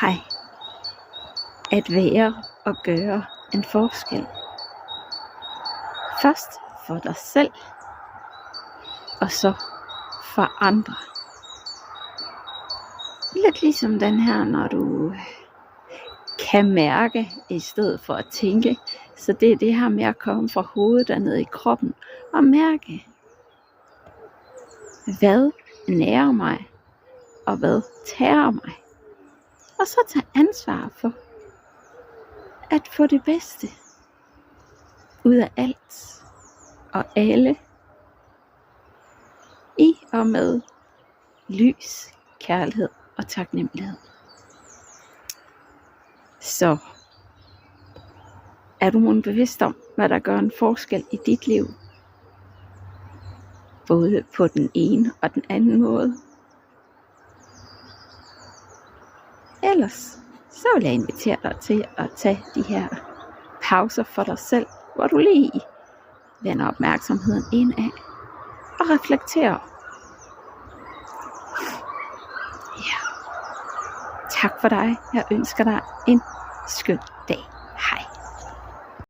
dig at være og gøre en forskel. Først for dig selv, og så for andre. Lidt ligesom den her, når du kan mærke i stedet for at tænke. Så det er det her med at komme fra hovedet og ned i kroppen og mærke, hvad nærer mig, og hvad tærer mig. Og så tage ansvar for at få det bedste ud af alt og alle, i og med lys, kærlighed og taknemmelighed. Så er du måske bevidst om, hvad der gør en forskel i dit liv? Både på den ene og den anden måde. Ellers så vil jeg invitere dig til at tage de her pauser for dig selv, hvor du lige vender opmærksomheden indad og reflekterer. Ja. Tak for dig. Jeg ønsker dig en skøn dag.